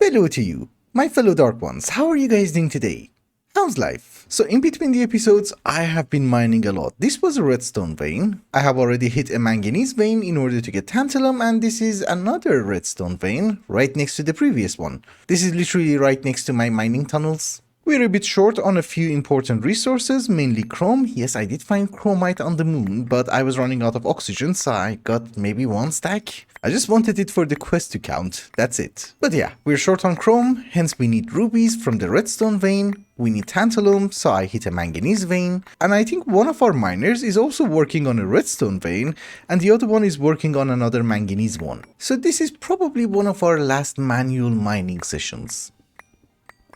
Hello to you, my fellow Dark Ones. How are you guys doing today? How's life? So in between the episodes, I have been mining a lot. This was a redstone vein. I have already hit a manganese vein in order to get tantalum, and this is another redstone vein right next to the previous one. This is literally right next to my mining tunnels. We're a bit short on a few important resources, mainly chrome. Yes, I did find chromite on the moon, but I was running out of oxygen, so I got maybe one stack. I just wanted it for the quest to count, that's it. But yeah, we're short on chrome, hence we need rubies from the redstone vein. We need tantalum, so I hit a manganese vein. And I think one of our miners is also working on a redstone vein, and the other one is working on another manganese one. So this is probably one of our last manual mining sessions.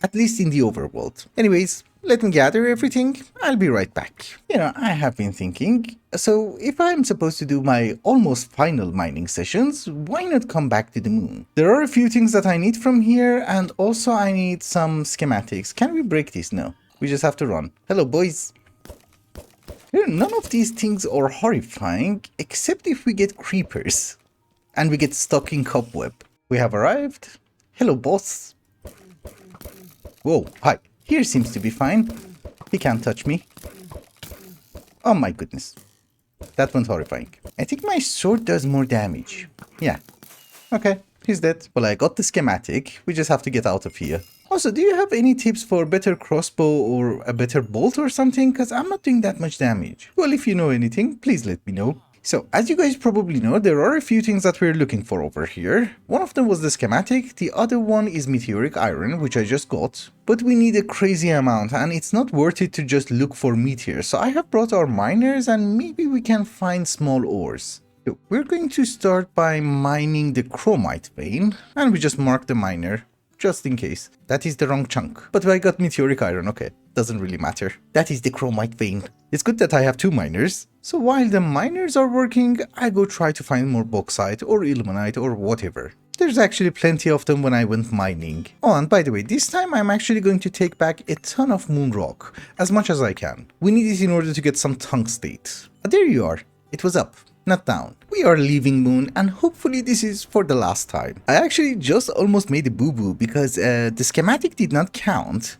At least in the overworld. Anyways, let me gather everything, I'll be right back. I have been thinking, so if I'm supposed to do my almost final mining sessions, why not come back to the moon? There are a few things that I need from here, and also I need some schematics. Can we break this? No, we just have to run. Hello boys. None of these things are horrifying, except if we get creepers. And we get stuck in cobweb. We have arrived. Hello boss. Whoa, hi. Here seems to be fine. He can't touch me. Oh my goodness. That one's horrifying. I think my sword does more damage. Yeah. Okay, he's dead. Well, I got the schematic. We just have to get out of here. Also, do you have any tips for a better crossbow or a better bolt or something? Because I'm not doing that much damage. Well, if you know anything, please let me know. So, as you guys probably know, there are a few things that we're looking for over here. One of them was the schematic, the other one is meteoric iron, which I just got. But we need a crazy amount, and it's not worth it to just look for meteors. So I have brought our miners, and maybe we can find small ores. So we're going to start by mining the chromite vein, and we just mark the miner. Just in case. That is the wrong chunk. But I got meteoric iron, okay. Doesn't really matter. That is the chromite vein. It's good that I have two miners. So while the miners are working, I go try to find more bauxite or ilmenite or whatever. There's actually plenty of them when I went mining. Oh, and by the way, this time I'm actually going to take back a ton of moon rock. As much as I can. We need it in order to get some tungsten. There you are. It was up. Not down. We are leaving moon, and hopefully this is for the last time. I actually just almost made a boo-boo because the schematic did not count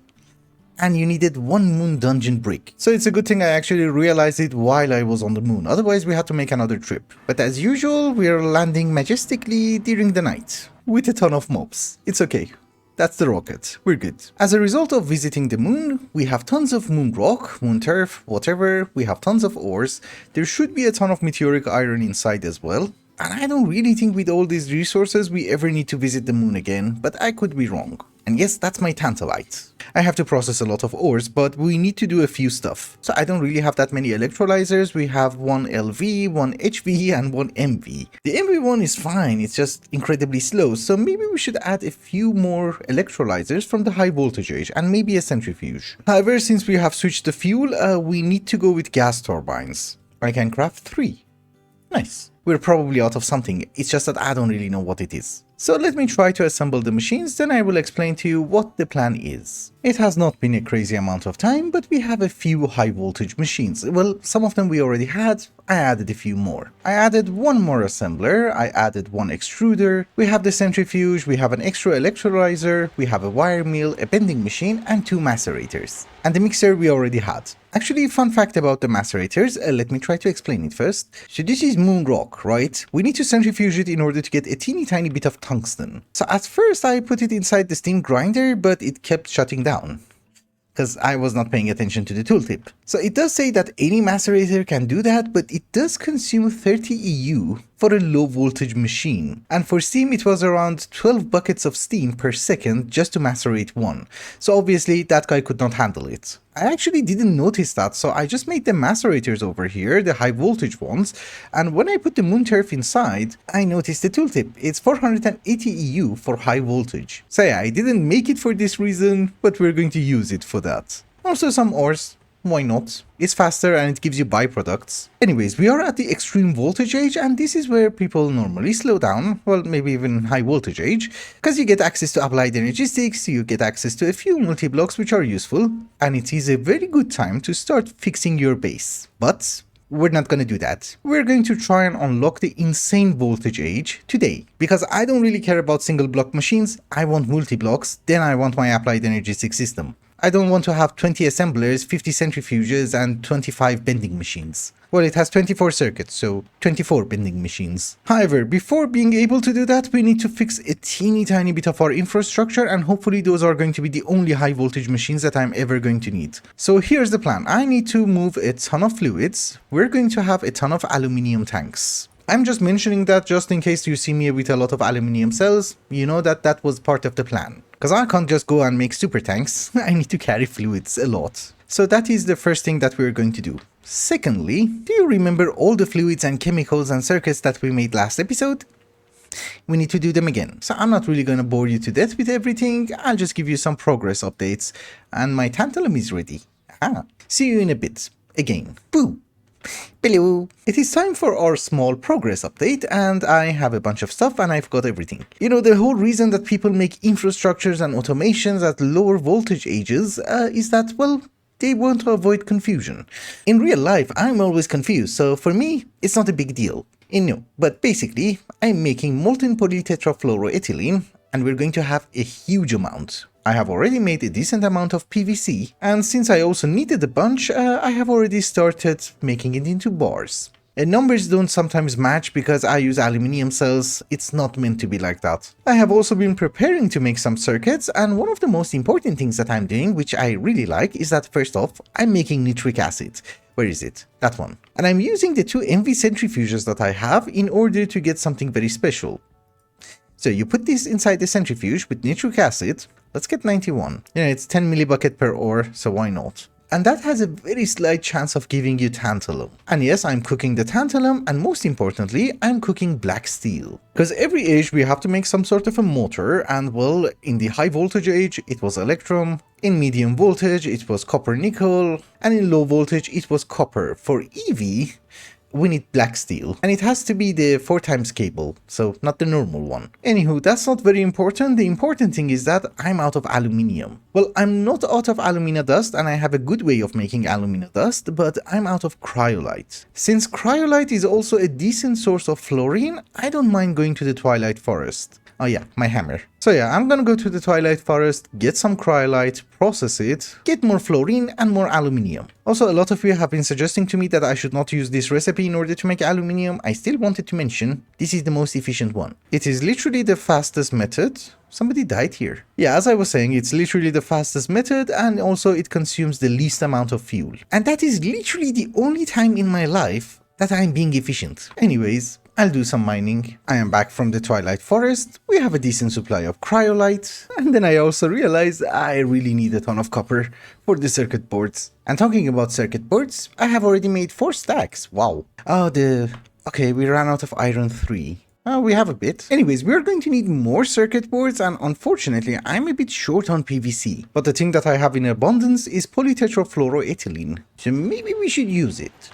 and you needed one moon dungeon brick. So it's a good thing I actually realized it while I was on the moon. Otherwise we had to make another trip. But as usual, we are landing majestically during the night with a ton of mobs. It's okay. That's the rocket. We're good. As a result of visiting the moon, we have tons of moon rock, moon turf, whatever. We have tons of ores. There should be a ton of meteoric iron inside as well. And I don't really think with all these resources we ever need to visit the moon again, but I could be wrong. And yes, that's my tantalite. I have to process a lot of ores, but we need to do a few stuff. So I don't really have that many electrolyzers. We have one LV, one HV, and one MV. The MV one is fine, it's just incredibly slow, so maybe we should add a few more electrolyzers from the high voltage age, and maybe a centrifuge. However, since we have switched the fuel, we need to go with gas turbines. I can craft 3. Nice. We're probably out of something, it's just that I don't really know what it is. So let me try to assemble the machines, then I will explain to you what the plan is. It has not been a crazy amount of time, but we have a few high voltage machines. Well, some of them we already had, I added a few more. I added one more assembler, I added one extruder, we have the centrifuge, we have an extra electrolyzer, we have a wire mill, a bending machine, and 2 macerators. And the mixer we already had. Actually, fun fact about the macerators, let me try to explain it first. So this is moon rock, right? We need to centrifuge it in order to get a teeny tiny bit of tungsten. So at first I put it inside the steam grinder, but it kept shutting down. Because I was not paying attention to the tooltip. So it does say that any macerator can do that, but it does consume 30 EU for a low voltage machine. And for steam it was around 12 buckets of steam per second just to macerate one. So obviously that guy could not handle it. I actually didn't notice that, so I just made the macerators over here, the high voltage ones, and when I put the moon turf inside, I noticed the tooltip. It's 480 EU for high voltage. So yeah, I didn't make it for this reason, but we're going to use it for that. Also some ores. Why not? It's faster and it gives you byproducts. Anyways, we are at the extreme voltage age, and this is where people normally slow down, well, maybe even high voltage age, because you get access to applied energy sticks, you get access to a few multi-blocks which are useful, and it is a very good time to start fixing your base. But we're not gonna do that. We're going to try and unlock the insane voltage age today, because I don't really care about single block machines. I want multi-blocks, then I want my applied energetic system. I don't want to have 20 assemblers, 50 centrifuges, and 25 bending machines. Well, it has 24 circuits, so 24 bending machines. However, before being able to do that, we need to fix a teeny tiny bit of our infrastructure, and hopefully those are going to be the only high voltage machines that I'm ever going to need. So here's the plan. I need to move a ton of fluids. We're going to have a ton of aluminium tanks. I'm just mentioning that just in case you see me with a lot of aluminium cells, you know that that was part of the plan. Because I can't just go and make super tanks, I need to carry fluids a lot. So that is the first thing that we're going to do. Secondly, do you remember all the fluids and chemicals and circuits that we made last episode? We need to do them again. So I'm not really going to bore you to death with everything, I'll just give you some progress updates. And my tantalum is ready. See you in a bit. Again. Boo! Hello! It is time for our small progress update, and I have a bunch of stuff and I've got everything. You know, the whole reason that people make infrastructures and automations at lower voltage ages is that, well, they want to avoid confusion. In real life, I'm always confused, so for me, it's not a big deal. No, but basically, I'm making molten polytetrafluoroethylene, and we're going to have a huge amount. I have already made a decent amount of PVC, and since I also needed a bunch, I have already started making it into bars. And numbers don't sometimes match because I use aluminium cells, it's not meant to be like that. I have also been preparing to make some circuits, and one of the most important things that I'm doing, which I really like, is that first off, I'm making nitric acid. Where is it? That one. And I'm using the 2 MV centrifuges that I have in order to get something very special. So you put this inside the centrifuge with nitric acid. Let's get 91. You know, it's 10 millibucket per hour, so why not? And that has a very slight chance of giving you tantalum. And yes, I'm cooking the tantalum, and most importantly, I'm cooking black steel. Because every age we have to make some sort of a motor, and well, in the high voltage age, it was electrum, in medium voltage, it was copper nickel, and in low voltage, it was copper. For EV, we need black steel, and it has to be the 4x cable, so not the normal one. Anywho, that's not very important. The important thing is that I'm out of aluminium. Well, I'm not out of alumina dust, and I have a good way of making alumina dust, but I'm out of cryolite. Since cryolite is also a decent source of fluorine, I don't mind going to the Twilight Forest. Oh yeah, my hammer. So yeah, I'm gonna go to the Twilight Forest, get some cryolite, process it, get more fluorine and more aluminium. Also, a lot of you have been suggesting to me that I should not use this recipe in order to make aluminium. I still wanted to mention, this is the most efficient one. It is literally the fastest method. Somebody died here. Yeah, as I was saying, it's literally the fastest method, and also it consumes the least amount of fuel. And that is literally the only time in my life that I'm being efficient. Anyways, I'll do some mining. I am back from the Twilight Forest. We have a decent supply of cryolite. And then I also realized I really need a ton of copper for the circuit boards. And talking about circuit boards, I have already made 4 stacks. Wow. Okay, we ran out of iron 3. We have a bit. Anyways, we're going to need more circuit boards, and unfortunately, I'm a bit short on PVC. But the thing that I have in abundance is polytetrafluoroethylene. So maybe we should use it.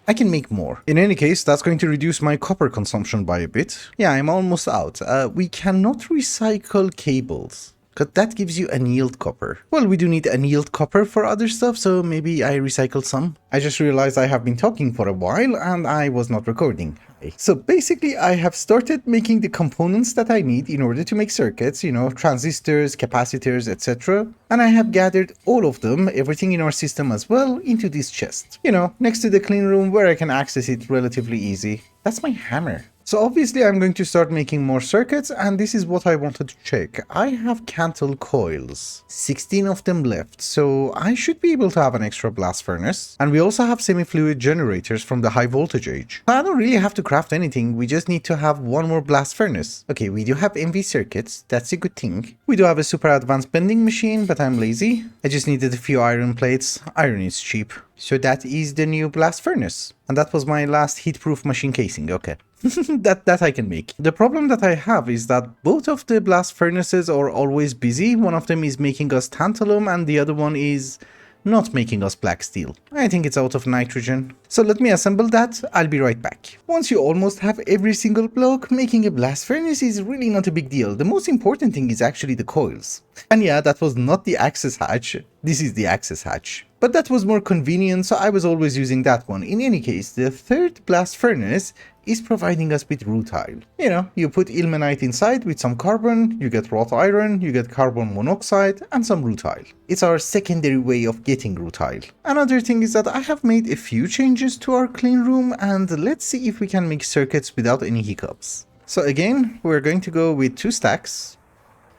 I can make more. In any case, that's going to reduce my copper consumption by a bit. Yeah, I'm almost out. We cannot recycle cables, because that gives you annealed copper. Well, we do need annealed copper for other stuff, so maybe I recycle some. I just realized I have been talking for a while and I was not recording. So basically, I have started making the components that I need in order to make circuits, you know, transistors, capacitors, etc. And I have gathered all of them, everything in our system as well, into this chest. You know, next to the clean room where I can access it relatively easy. That's my hammer. So obviously I'm going to start making more circuits, and this is what I wanted to check. I have Cantle coils, 16 of them left, so I should be able to have an extra blast furnace. And we also have semi-fluid generators from the high voltage age. I don't really have to craft anything, we just need to have one more blast furnace. Okay, we do have MV circuits, that's a good thing. We do have a super advanced bending machine, but I'm lazy. I just needed a few iron plates. Iron is cheap. So that is the new blast furnace. And that was my last heat-proof machine casing, okay. that I can make. The problem that I have is that both of the blast furnaces are always busy. One of them is making us tantalum and the other one is not making us black steel. I think it's out of nitrogen. So let me assemble that, I'll be right back. Once you almost have every single block, making a blast furnace is really not a big deal. The most important thing is actually the coils. And yeah, that was not the access hatch, this is the access hatch. But that was more convenient, so I was always using that one. In any case, the third blast furnace is providing us with rutile. You know, you put ilmenite inside with some carbon, you get wrought iron, you get carbon monoxide, and some rutile. It's our secondary way of getting rutile. Another thing is that I have made a few changes to our clean room, and let's see if we can make circuits without any hiccups. So again, we're going to go with 2 stacks,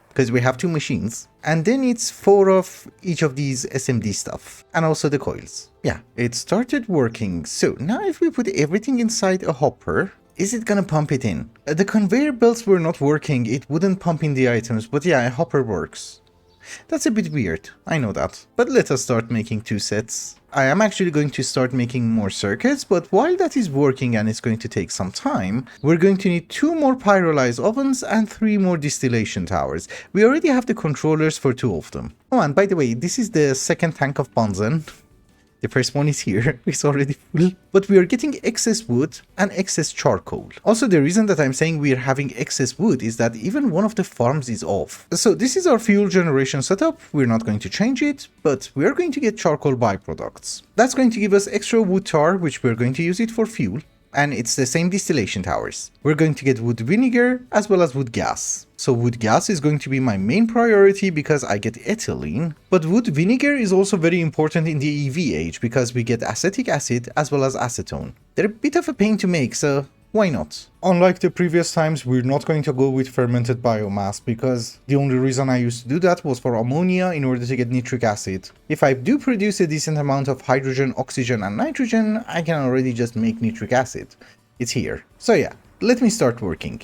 because we have 2 machines, and then it's 4 of each of these SMD stuff, and also the coils. Yeah, it started working. So now if we put everything inside a hopper, is it gonna pump it in? The conveyor belts were not working, it wouldn't pump in the items, but yeah, a hopper works. That's a bit weird, I know that. But let us start making 2 sets. I am actually going to start making more circuits, but while that is working and it's going to take some time, we're going to need 2 more pyrolyzed ovens and 3 more distillation towers. We already have the controllers for 2 of them. Oh, and by the way, this is the second tank of Bunsen. The first one is here, it's already full. But we are getting excess wood and excess charcoal. Also, the reason that I'm saying we are having excess wood is that even one of the farms is off. So this is our fuel generation setup. We're not going to change it, but we are going to get charcoal byproducts. That's going to give us extra wood tar, which we're going to use it for fuel. And it's the same distillation towers. We're going to get wood vinegar as well as wood gas. So wood gas is going to be my main priority because I get ethylene, but wood vinegar is also very important in the EV age because we get acetic acid as well as acetone. They're a bit of a pain to make, so why not? Unlike the previous times, we're not going to go with fermented biomass because the only reason I used to do that was for ammonia in order to get nitric acid. If I do produce a decent amount of hydrogen, oxygen and nitrogen, I can already just make nitric acid. It's here. So yeah, let me start working.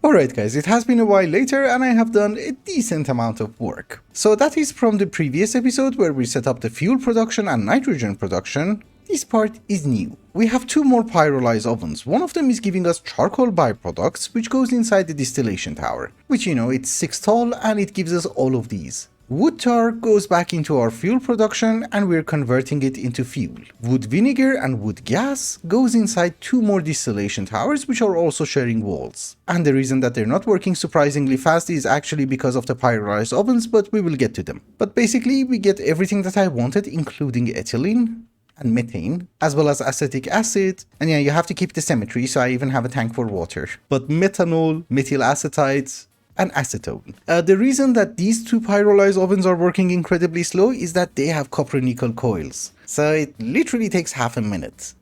Alright guys, it has been a while later and I have done a decent amount of work. So that is from the previous episode where we set up the fuel production and nitrogen production. This part is new. We have 2 more pyrolyzed ovens. One of them is giving us charcoal byproducts which goes inside the distillation tower. Which, you know, it's 6 tall and it gives us all of these. Wood tar goes back into our fuel production and we're converting it into fuel. Wood vinegar and wood gas goes inside 2 more distillation towers which are also sharing walls. And the reason that they're not working surprisingly fast is actually because of the pyrolyzed ovens, but we will get to them. But basically we get everything that I wanted, including ethylene and methane, as well as acetic acid, and yeah, you have to keep the symmetry, so I even have a tank for water. But methanol, methyl acetate, and acetone. The reason that these 2 pyrolyzed ovens are working incredibly slow is that they have copper nickel coils. So it literally takes half a minute.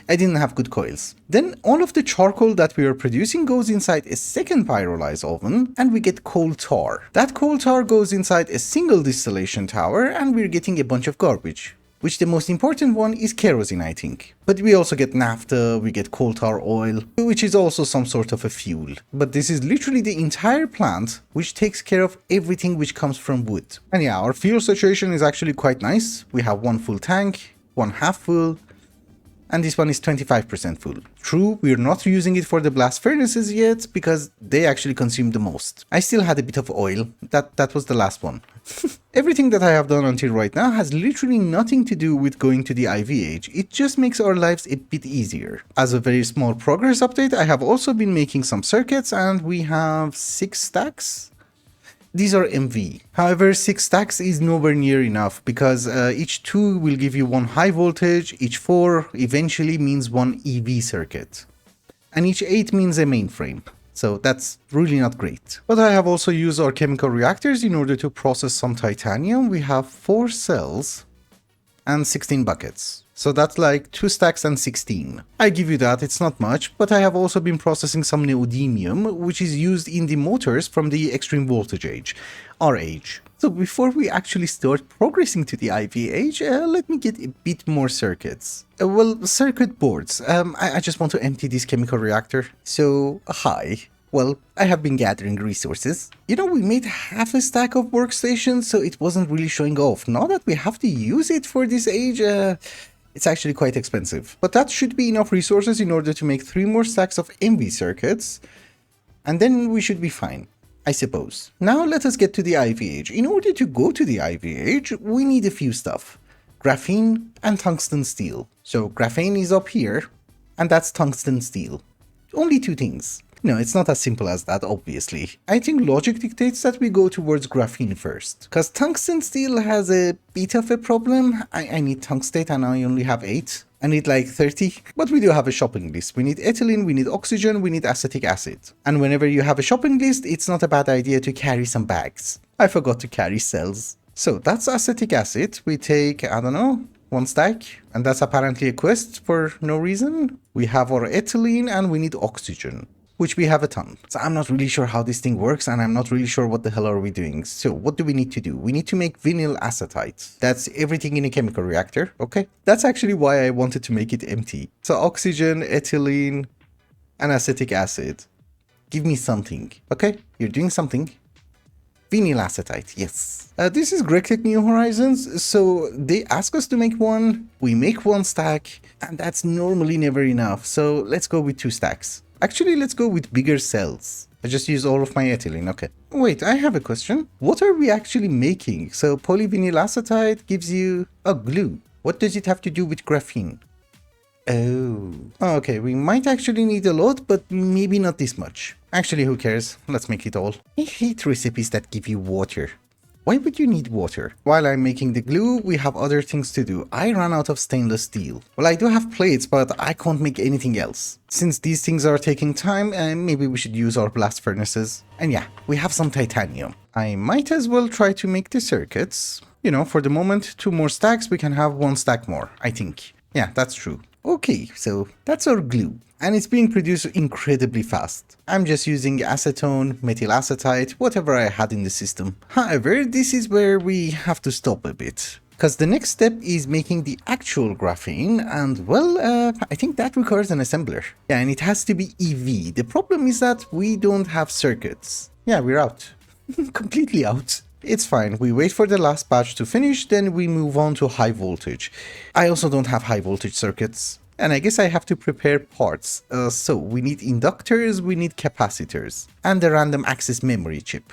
I didn't have good coils. Then all of the charcoal that we are producing goes inside a second pyrolyzed oven and we get coal tar. That coal tar goes inside a single distillation tower and we're getting a bunch of garbage. Which the most important one is kerosene, I think. But we also get naphtha, we get coal tar oil, which is also some sort of a fuel. But this is literally the entire plant, which takes care of everything which comes from wood. And yeah, our fuel situation is actually quite nice. We have 1 full tank, 1 half full, and this one is 25% full. True, we're not using it for the blast furnaces yet, because they actually consume the most. I still had a bit of oil, that was the last one. Everything that I have done until right now has literally nothing to do with going to the IV age, it just makes our lives a bit easier. As a very small progress update, I have also been making some circuits and we have 6 stacks. These are MV. However, 6 stacks is nowhere near enough because each 2 will give you 1 high voltage, each 4 eventually means 1 EV circuit. And each 8 means a mainframe. So that's really not great. But I have also used our chemical reactors in order to process some titanium. We have 4 cells and 16 buckets. So that's like 2 stacks and 16. I give you that, it's not much, but I have also been processing some neodymium, which is used in the motors from the extreme voltage age, our age. So before we actually start progressing to the IV age, let me get a bit more circuits. Well, circuit boards. I just want to empty this chemical reactor. So, hi. Well, I have been gathering resources. You know, we made half a stack of workstations, so it wasn't really showing off. Now that we have to use it for this age, It's actually quite expensive. But that should be enough resources in order to make 3 more stacks of MV circuits. And then we should be fine, I suppose. Now let us get to the IVH. In order to go to the IVH, we need a few stuff. Graphene and tungsten steel. So graphene is up here, and that's tungsten steel. Only 2 things. No, it's not as simple as that, obviously. I think logic dictates that we go towards graphene first. Because tungsten steel has a bit of a problem. I need tungstate and I only have 8. I need like 30. But we do have a shopping list. We need ethylene, we need oxygen, we need acetic acid. And whenever you have a shopping list, it's not a bad idea to carry some bags. I forgot to carry cells. So that's acetic acid. We take, I don't know, 1 stack. And that's apparently a quest for no reason. We have our ethylene and we need oxygen, which we have a ton. So I'm not really sure how this thing works and I'm not really sure what the hell are we doing. So what do we need to do? We need to make vinyl acetate. That's everything in a chemical reactor, okay? That's actually why I wanted to make it empty. So oxygen, ethylene, and acetic acid. Give me something, okay? You're doing something. Vinyl acetate, yes. This is GregTech New Horizons, so they ask us to make 1, we make 1 stack, and that's normally never enough, so let's go with 2 stacks. Actually, let's go with bigger cells. I just use all of my ethylene, okay. Wait, I have a question. What are we actually making? So polyvinyl acetate gives you a glue. What does it have to do with graphene? Oh, okay, we might actually need a lot, but maybe not this much. Actually, who cares? Let's make it all. I hate recipes that give you water. Why would you need water? While I'm making the glue, we have other things to do. I ran out of stainless steel. Well, I do have plates, but I can't make anything else. Since these things are taking time, maybe we should use our blast furnaces. And yeah, we have some titanium. I might as well try to make the circuits. You know, for the moment, 2 more stacks, we can have 1 stack more, I think. Yeah, that's true. Okay, so that's our glue. And it's being produced incredibly fast. I'm just using acetone, methyl acetate, whatever I had in the system. However, this is where we have to stop a bit. Because the next step is making the actual graphene, and well, I think that requires an assembler. Yeah, and it has to be EV. The problem is that we don't have circuits. Yeah, we're out. Completely out. It's fine, we wait for the last batch to finish, then we move on to high voltage. I also don't have high voltage circuits. And I guess I have to prepare parts. So we need inductors, we need capacitors, and the random access memory chip.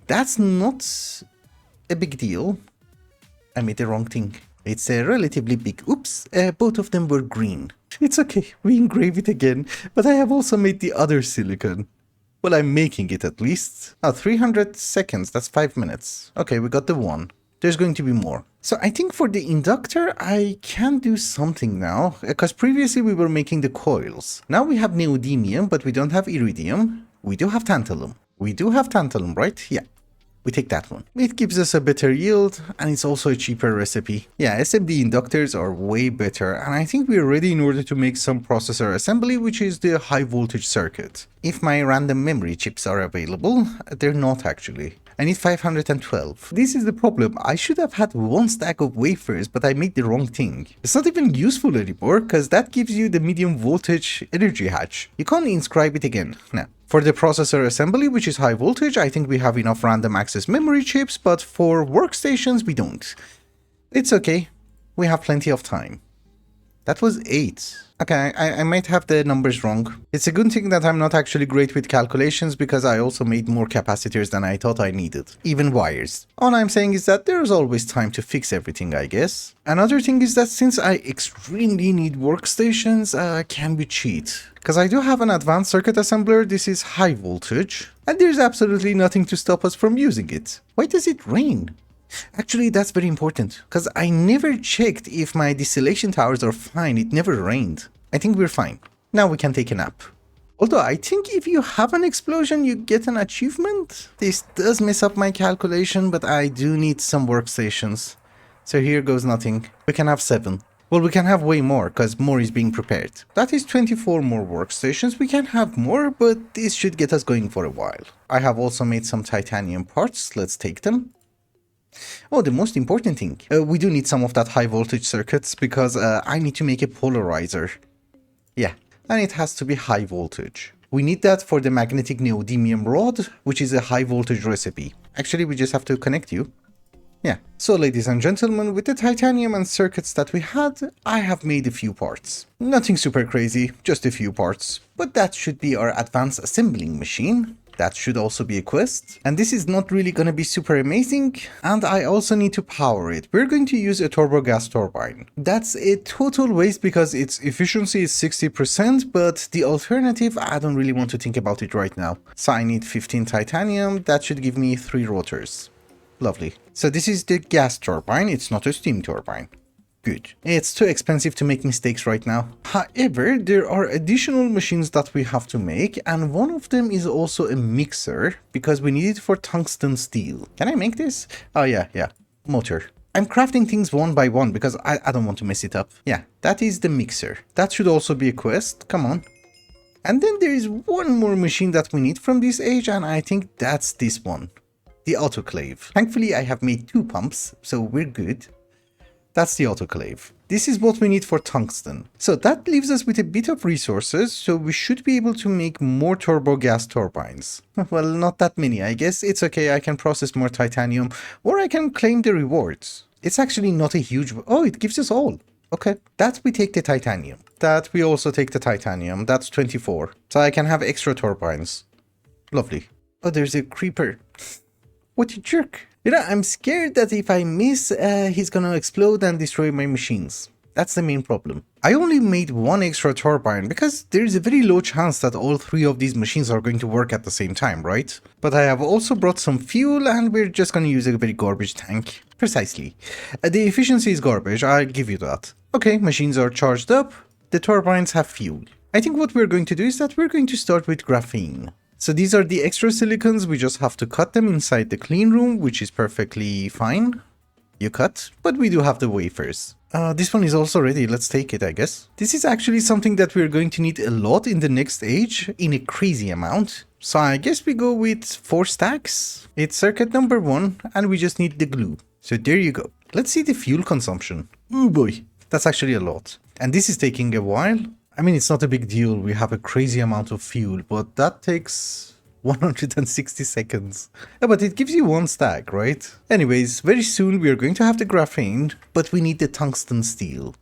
That's not a big deal. I made the wrong thing. It's a relatively big, oops, both of them were green. It's okay, we engrave it again, but I have also made the other silicon. Well, I'm making it at least. 300 seconds, that's 5 minutes. Okay, we got the 1. There's going to be more. So I think for the inductor, I can do something now, because previously we were making the coils. Now we have neodymium, but we don't have iridium. We do have tantalum. We do have tantalum, right? Yeah. We take that one. It gives us a better yield, and it's also a cheaper recipe. Yeah, SMD inductors are way better, and I think we're ready in order to make some processor assembly, which is the high voltage circuit. If my random memory chips are available, they're not actually. I need 512. This is the problem. I should have had 1 stack of wafers, but I made the wrong thing. It's not even useful anymore, because that gives you the medium voltage energy hatch. You can't inscribe it again. No. For the processor assembly, which is high voltage, I think we have enough random access memory chips, but for workstations, we don't. It's okay. We have plenty of time. That was 8. Okay, I might have the numbers wrong. It's a good thing that I'm not actually great with calculations, because I also made more capacitors than I thought I needed. Even wires. All I'm saying is that there's always time to fix everything, I guess. Another thing is that since I extremely need workstations, can we cheat? Because I do have an advanced circuit assembler, this is high voltage, and there's absolutely nothing to stop us from using it. Why does it rain? Actually, that's very important, because I never checked if my distillation towers are fine. It never rained. I think we're fine. Now we can take a nap. Although I think if you have an explosion, you get an achievement. This does mess up my calculation, but I do need some workstations. So here goes nothing. We can have 7. Well, we can have way more, because more is being prepared. That is 24 more workstations. We can have more, but this should get us going for a while. I have also made some titanium parts. Let's take them. Oh, the most important thing. We do need some of that high voltage circuits, because I need to make a polarizer. Yeah, and it has to be high voltage. We need that for the magnetic neodymium rod, which is a high voltage recipe. Actually, we just have to connect you. Yeah, so ladies and gentlemen, with the titanium and circuits that we had, I have made a few parts. Nothing super crazy, just a few parts. But that should be our advanced assembling machine. That should also be a quest. And this is not really gonna be super amazing. And I also need to power it. We're going to use a turbo gas turbine. That's a total waste because its efficiency is 60%, but the alternative, I don't really want to think about it right now. So I need 15 titanium. That should give me 3 rotors. Lovely. So this is the gas turbine, it's not a steam turbine. Good. It's too expensive to make mistakes right now. However, there are additional machines that we have to make, and one of them is also a mixer, because we need it for tungsten steel. Can I make this? Oh yeah. Motor. I'm crafting things one by one because I don't want to mess it up. Yeah, that is the mixer. That should also be a quest. Come on. And then there is one more machine that we need from this age, and I think that's this one. The autoclave. Thankfully, I have made 2 pumps, so we're good. That's the autoclave. This is what we need for tungsten. So that leaves us with a bit of resources, so we should be able to make more turbo gas turbines. Well, not that many, I guess. It's okay, I can process more titanium, or I can claim the rewards. It's actually not a huge... Oh, it gives us all. Okay, that we take the titanium. That we also take the titanium. That's 24. So I can have extra turbines. Lovely. Oh, there's a creeper. What a jerk. You know, I'm scared that if I miss, he's gonna explode and destroy my machines. That's the main problem. I only made 1 extra turbine because there is a very low chance that all 3 of these machines are going to work at the same time, right? But I have also brought some fuel and we're just gonna use a very garbage tank. Precisely. The efficiency is garbage, I'll give you that. Okay, machines are charged up, the turbines have fuel. I think what we're going to do is that we're going to start with graphene. So these are the extra silicons, we just have to cut them inside the clean room, which is perfectly fine. You cut, but we do have the wafers. This one is also ready, let's take it, I guess. This is actually something that we're going to need a lot in the next age, in a crazy amount. So I guess we go with 4 stacks. It's circuit number 1, and we just need the glue. So there you go. Let's see the fuel consumption. Oh boy, that's actually a lot. And this is taking a while. I mean, it's not a big deal, we have a crazy amount of fuel, but that takes 160 seconds. Yeah, but it gives you 1 stack, right? Anyways, very soon we are going to have the graphene, but we need the tungsten steel.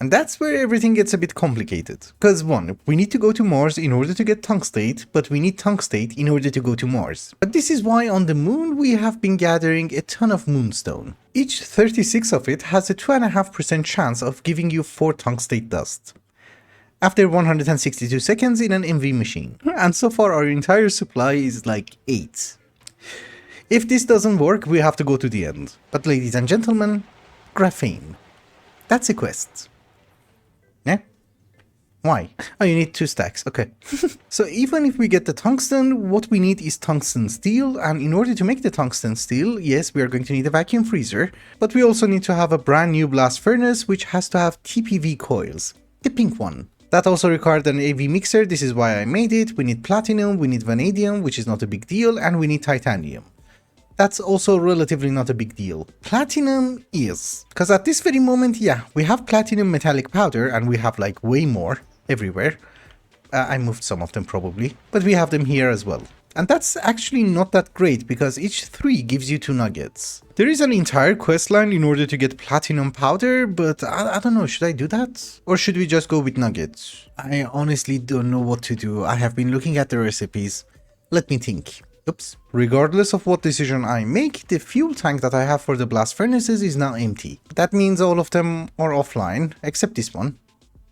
And that's where everything gets a bit complicated. Because 1, we need to go to Mars in order to get tungstate, but we need tungstate in order to go to Mars. But this is why on the moon we have been gathering a ton of moonstone. Each 36 of it has a 2.5% chance of giving you 4 tungstate dust. After 162 seconds in an MV machine. And so far our entire supply is like 8. If this doesn't work, we have to go to the end. But ladies and gentlemen, graphene. That's a quest. Yeah? Why? Oh, you need 2 stacks, okay. So even if we get the tungsten, what we need is tungsten steel, and in order to make the tungsten steel, yes, we are going to need a vacuum freezer, but we also need to have a brand new blast furnace, which has to have TPV coils. The pink one. That also required an AV mixer, this is why I made it. We need platinum, we need vanadium, which is not a big deal, and we need titanium. That's also relatively not a big deal. Platinum is, because at this very moment, yeah, we have platinum metallic powder, and we have like way more everywhere. I moved some of them probably, but we have them here as well. And that's actually not that great, because each 3 gives you 2 nuggets. There is an entire quest line in order to get platinum powder, but I don't know, should I do that? Or should we just go with nuggets? I honestly don't know what to do. I have been looking at the recipes. Let me think. Oops. Regardless of what decision I make, the fuel tank that I have for the blast furnaces is now empty. That means all of them are offline, except this one.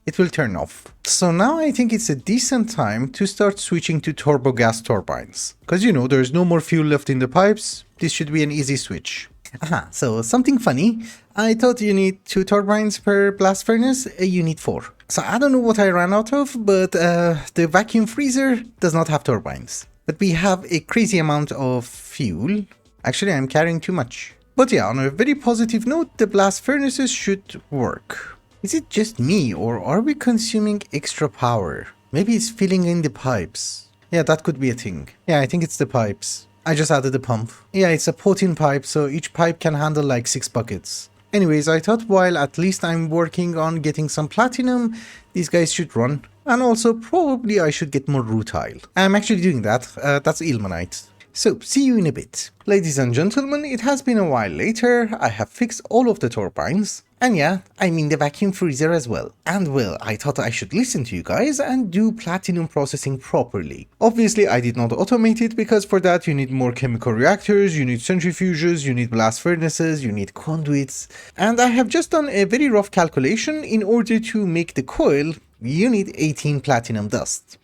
It will turn off. So now I think it's a decent time to start switching to turbo gas turbines. Because you know, there's no more fuel left in the pipes, this should be an easy switch. Aha, so something funny, I thought you need 2 turbines per blast furnace, you need 4. So I don't know what I ran out of, but the vacuum freezer does not have turbines. But we have a crazy amount of fuel. Actually, I'm carrying too much. But yeah, on a very positive note, the blast furnaces should work. Is it just me, or are we consuming extra power? Maybe it's filling in the pipes. Yeah, that could be a thing. Yeah, I think it's the pipes. I just added the pump. Yeah, it's a 14 pipe, so each pipe can handle like 6 buckets. Anyways, I thought while at least I'm working on getting some platinum, these guys should run. And also, probably I should get more rutile. I'm actually doing that. That's ilmenite. So, see you in a bit. Ladies and gentlemen, it has been a while later, I have fixed all of the turbines. And yeah, I mean the vacuum freezer as well. And well, I thought I should listen to you guys and do platinum processing properly. Obviously, I did not automate it because for that you need more chemical reactors, you need centrifuges, you need blast furnaces, you need conduits. And I have just done a very rough calculation. In order to make the coil, you need 18 platinum dust.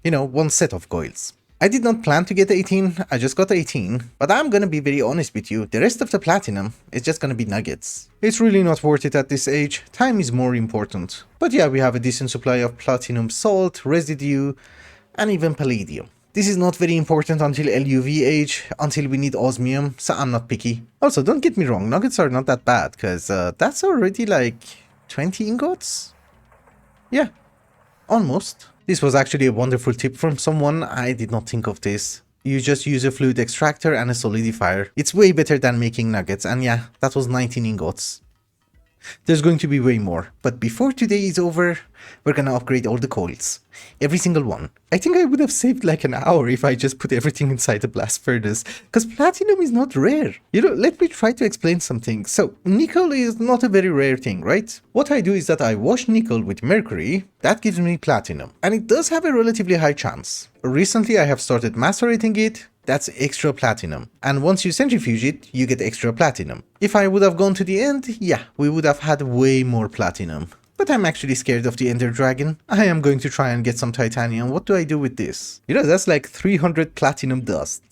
You know, one set of coils. I did not plan to get 18, I just got 18, but I'm gonna be very honest with you, the rest of the platinum is just gonna be nuggets. It's really not worth it at this age, time is more important. But yeah, we have a decent supply of platinum salt, residue, and even palladium. This is not very important until LUV age, until we need osmium, so I'm not picky. Also, don't get me wrong, nuggets are not that bad, cause that's already like 20 ingots? Yeah, almost. This was actually a wonderful tip from someone, I did not think of this. You just use a fluid extractor and a solidifier. It's way better than making nuggets, and yeah, that was 19 ingots. There's going to be way more, but before today is over, we're gonna upgrade all the coils. Every single one. I think I would have saved like an hour if I just put everything inside the blast furnace, because platinum is not rare. You know, let me try to explain something. So, nickel is not a very rare thing, right? What I do is that I wash nickel with mercury, that gives me platinum, and it does have a relatively high chance. Recently I have started macerating it, that's extra platinum. And once you centrifuge it, you get extra platinum. If I would have gone to the end, yeah, we would have had way more platinum. But I'm actually scared of the Ender Dragon. I am going to try and get some titanium. What do I do with this? You know, that's like 300 platinum dust.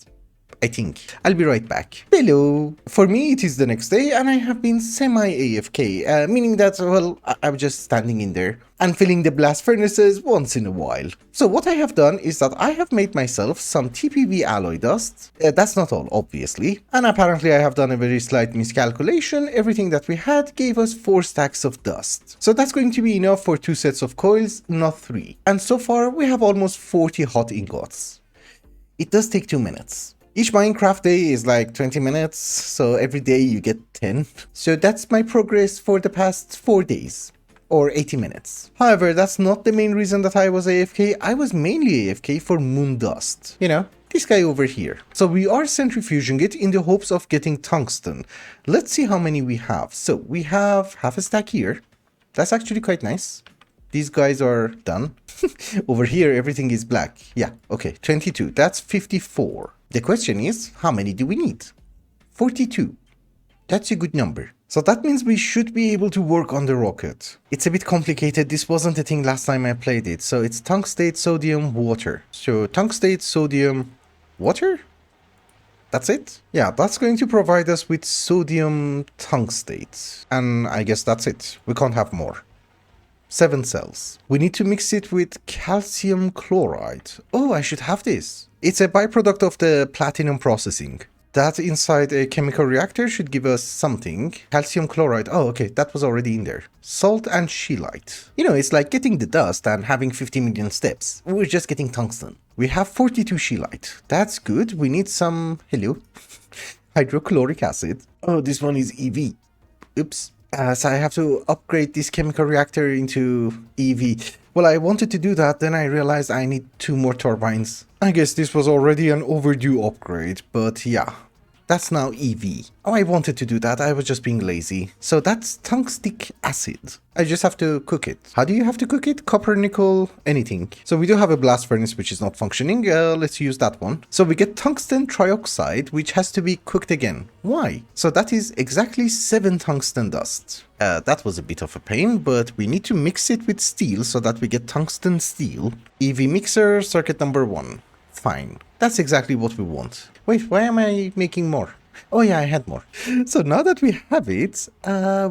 I think. I'll be right back. Hello! For me, it is the next day and I have been semi-AFK, meaning that, well, I'm just standing in there and filling the blast furnaces once in a while. So what I have done is that I have made myself some TPV alloy dust. That's not all, obviously. And apparently I have done a very slight miscalculation. Everything that we had gave us 4 stacks of dust. So that's going to be enough for 2 sets of coils, not 3. And so far, we have almost 40 hot ingots. It does take 2 minutes. Each Minecraft day is like 20 minutes, so every day you get 10. So that's my progress for the past 4 days, or 80 minutes. However, that's not the main reason that I was AFK. I was mainly AFK for moon dust. You know, this guy over here. So we are centrifuging it in the hopes of getting tungsten. Let's see how many we have. So we have half a stack here. That's actually quite nice. These guys are done. Over here, everything is black. Yeah, okay, 22. That's 54. The question is, how many do we need? 42. That's a good number. So that means we should be able to work on the rocket. It's a bit complicated. This wasn't a thing last time I played it. So it's tungstate, sodium, water. So tungstate, sodium, water? That's it? Yeah, that's going to provide us with sodium tungstate. And I guess that's it. We can't have more. 7 cells. We need to mix it with calcium chloride. Oh, I should have this. It's a byproduct of the platinum processing. That inside a chemical reactor should give us something. Calcium chloride. Oh, okay, that was already in there. Salt and scheelite. You know, it's like getting the dust and having 50 million steps. We're just getting tungsten. We have 42 scheelite. That's good. We need some... Hello. Hydrochloric acid. Oh, this one is EV. Oops. So I have to upgrade this chemical reactor into EV. Well, I wanted to do that, then I realized I need 2 more turbines. I guess this was already an overdue upgrade, but yeah. That's now EV. Oh, I wanted to do that, I was just being lazy. So that's tungstic acid. I just have to cook it. How do you have to cook it? Copper, nickel, anything. So we do have a blast furnace which is not functioning. Let's use that one. So we get tungsten trioxide, which has to be cooked again. Why? So that is exactly 7 tungsten dust. That was a bit of a pain, but we need to mix it with steel so that we get tungsten steel. EV mixer, circuit number 1. Fine. That's exactly what we want. Wait, why am I making more? Oh yeah, I had more. So now that we have it,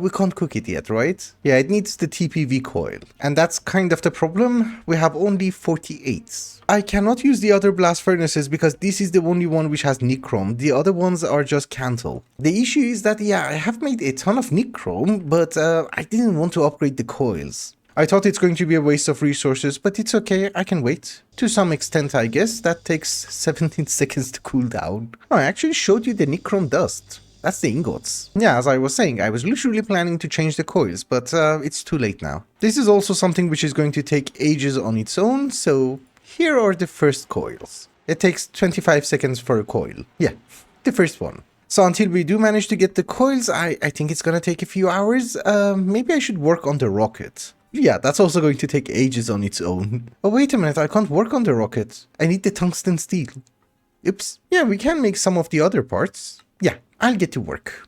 we can't cook it yet, right? Yeah, it needs the TPV coil. And that's kind of the problem. We have only 48. I cannot use the other blast furnaces because this is the only one which has nichrome. The other ones are just Cantle. The issue is that, yeah, I have made a ton of nichrome, but I didn't want to upgrade the coils. I thought it's going to be a waste of resources, but it's okay, I can wait. To some extent, I guess. That takes 17 seconds to cool down. Oh, I actually showed you the nichrome dust. That's the ingots. Yeah, as I was saying, I was literally planning to change the coils, but it's too late now. This is also something which is going to take ages on its own, so here are the first coils. It takes 25 seconds for a coil. Yeah, the first one. So until we do manage to get the coils, I think it's gonna take a few hours. Maybe I should work on the rocket. Yeah, that's also going to take ages on its own. Oh, wait a minute, I can't work on the rocket. I need the tungsten steel. Oops. Yeah, we can make some of the other parts. Yeah, I'll get to work.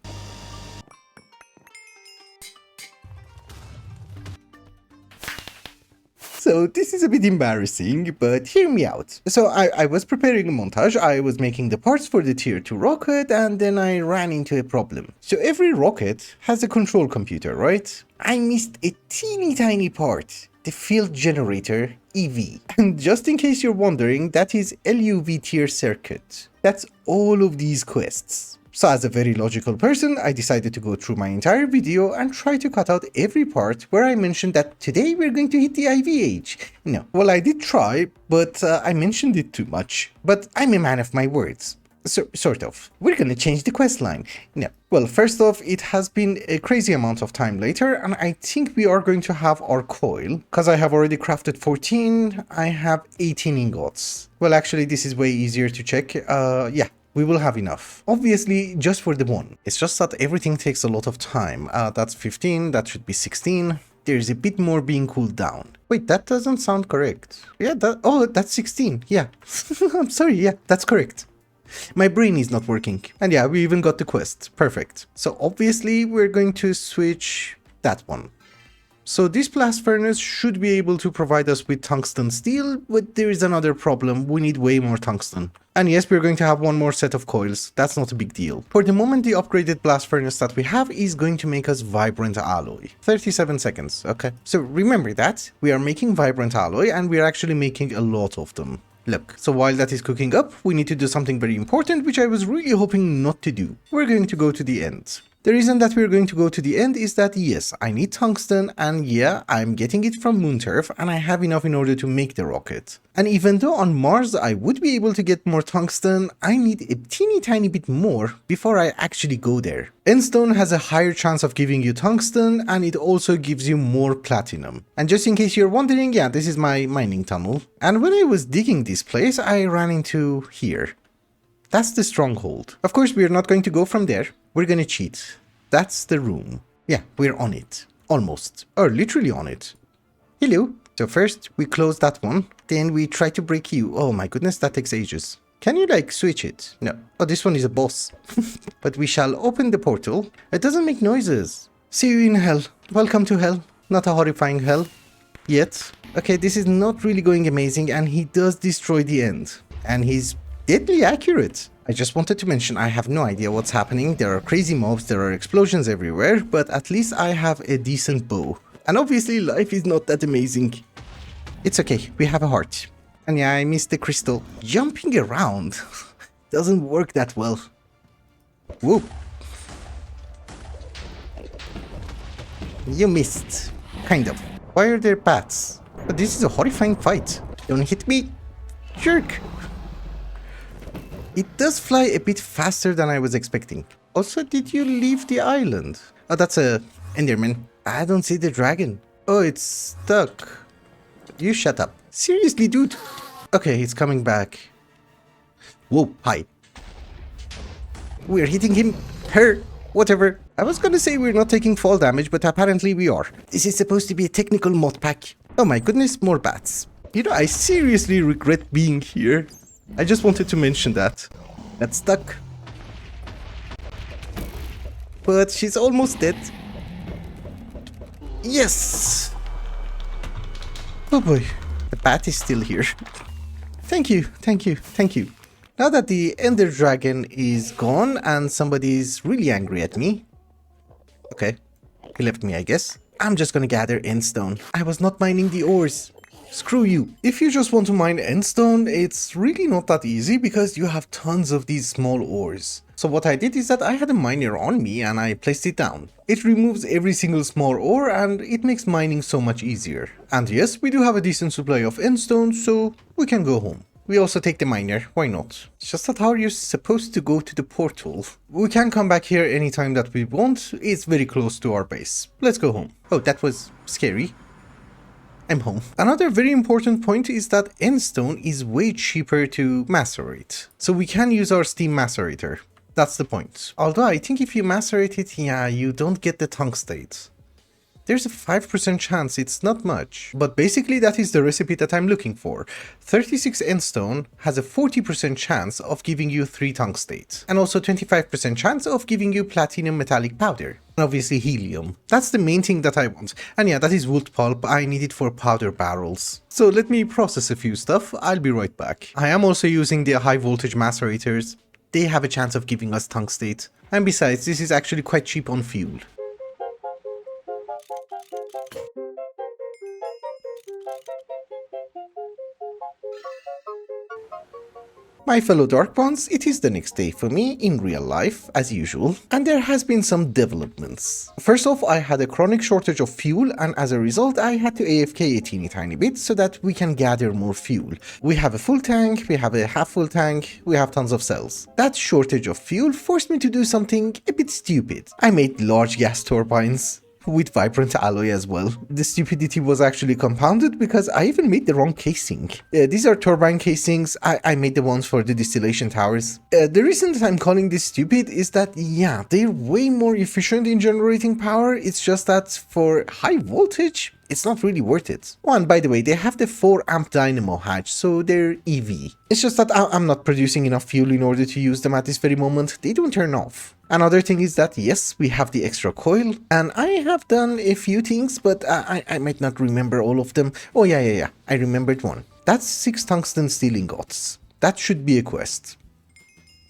So this is a bit embarrassing, but hear me out. So I was preparing a montage, I was making the parts for the tier 2 rocket, and then I ran into a problem. So every rocket has a control computer, right? I missed a teeny tiny part, the field generator EV. And just in case you're wondering, that is LUV tier circuit. That's all of these quests. So as a very logical person, I decided to go through my entire video and try to cut out every part where I mentioned that today we're going to hit the IVH. No, well, I did try, but I mentioned it too much. But I'm a man of my words. So, sort of. We're gonna change the quest line. No. Well, first off, it has been a crazy amount of time later, and I think we are going to have our coil. Because I have already crafted 14, I have 18 ingots. Well, actually, this is way easier to check. Yeah. We will have enough. Obviously, just for the one. It's just that everything takes a lot of time. That's 15, that should be 16. There's a bit more being cooled down. Wait, that doesn't sound correct. Yeah, that's 16. Yeah. I'm sorry, yeah, that's correct. My brain is not working. And yeah, we even got the quest. Perfect. So obviously, we're going to switch that one. So this blast furnace should be able to provide us with tungsten steel, but there is another problem. We need way more tungsten. And yes, we're going to have one more set of coils. That's not a big deal. For the moment, the upgraded blast furnace that we have is going to make us vibrant alloy. 37 seconds, okay? So remember that. We are making vibrant alloy and we are actually making a lot of them. Look, so while that is cooking up, we need to do something very important, which I was really hoping not to do. We're going to go to the end. The reason that we're going to go to the end is that yes, I need tungsten and yeah, I'm getting it from moon turf and I have enough in order to make the rocket. And even though on Mars I would be able to get more tungsten, I need a teeny tiny bit more before I actually go there. Endstone has a higher chance of giving you tungsten and it also gives you more platinum. And just in case you're wondering, yeah, this is my mining tunnel. And when I was digging this place, I ran into here. That's the stronghold. Of course, we're not going to go from there. We're gonna cheat. That's the room. Yeah, we're on it. Almost. Or literally on it. Hello. So first, we close that one. Then we try to break you. Oh my goodness, that takes ages. Can you like switch it? No. Oh, this one is a boss. But we shall open the portal. It doesn't make noises. See you in hell. Welcome to hell. Not a horrifying hell. Yet. Okay, this is not really going amazing and he does destroy the end. And he's deadly accurate. I just wanted to mention I have no idea what's happening. There are crazy mobs, there are explosions everywhere, but at least I have a decent bow. And obviously life is not that amazing. It's okay, we have a heart. And yeah, I missed the crystal. Jumping around doesn't work that well. Whoa. You missed. Kind of. Why are there bats? But this is a horrifying fight. Don't hit me. Jerk. It does fly a bit faster than I was expecting. Also, did you leave the island? Oh, that's a Enderman. I don't see the dragon. Oh, it's stuck. You shut up. Seriously, dude. Okay, it's coming back. Whoa, hi. We're hitting him, her, whatever. I was gonna say we're not taking fall damage, but apparently we are. This is supposed to be a technical mod pack. Oh my goodness, more bats. You know, I seriously regret being here. I just wanted to mention that. That's stuck. But she's almost dead. Yes! Oh boy, the bat is still here. Thank you, thank you, thank you. Now that the Ender Dragon is gone and somebody's really angry at me. Okay, he left me, I guess. I'm just gonna gather endstone. I was not mining the ores. Screw you. If you just want to mine endstone, it's really not that easy because you have tons of these small ores. So what I did is that I had a miner on me and I placed it down. It removes every single small ore and it makes mining so much easier. And yes, we do have a decent supply of endstone, so we can go home. We also take the miner, why not? It's just that how you're supposed to go to the portal. We can come back here anytime that we want, it's very close to our base. Let's go home. Oh, that was scary. I'm home. Another very important point is that Endstone is way cheaper to macerate. So we can use our steam macerator. That's the point. Although I think if you macerate it, yeah, you don't get the tungsten. There's a 5% chance, it's not much. But basically that is the recipe that I'm looking for. 36 endstone has a 40% chance of giving you 3 tungsten. And also 25% chance of giving you platinum metallic powder. And obviously helium. That's the main thing that I want. And yeah, that is wood pulp, I need it for powder barrels. So let me process a few stuff, I'll be right back. I am also using the high voltage macerators. They have a chance of giving us tungsten. And besides, this is actually quite cheap on fuel. My fellow Dark Ones, it is the next day for me in real life, as usual, and there has been some developments. First off, I had a chronic shortage of fuel, and as a result I had to AFK a teeny tiny bit so that we can gather more fuel. We have a full tank, we have a half full tank, we have tons of cells. That shortage of fuel forced me to do something a bit stupid. I made large gas turbines. With vibrant alloy as well. The stupidity was actually compounded because I even made the wrong casing. These are turbine casings, I made the ones for the distillation towers. The reason that I'm calling this stupid is that, yeah, they're way more efficient in generating power, it's just that for high voltage, it's not really worth it. Oh, and by the way, they have the 4 amp dynamo hatch, so they're EV. It's just that I'm not producing enough fuel in order to use them at this very moment, they don't turn off. Another thing is that, yes, we have the extra coil, and I have done a few things, but I might not remember all of them. Oh yeah, I remembered one. That's 6 tungsten steel ingots. That should be a quest.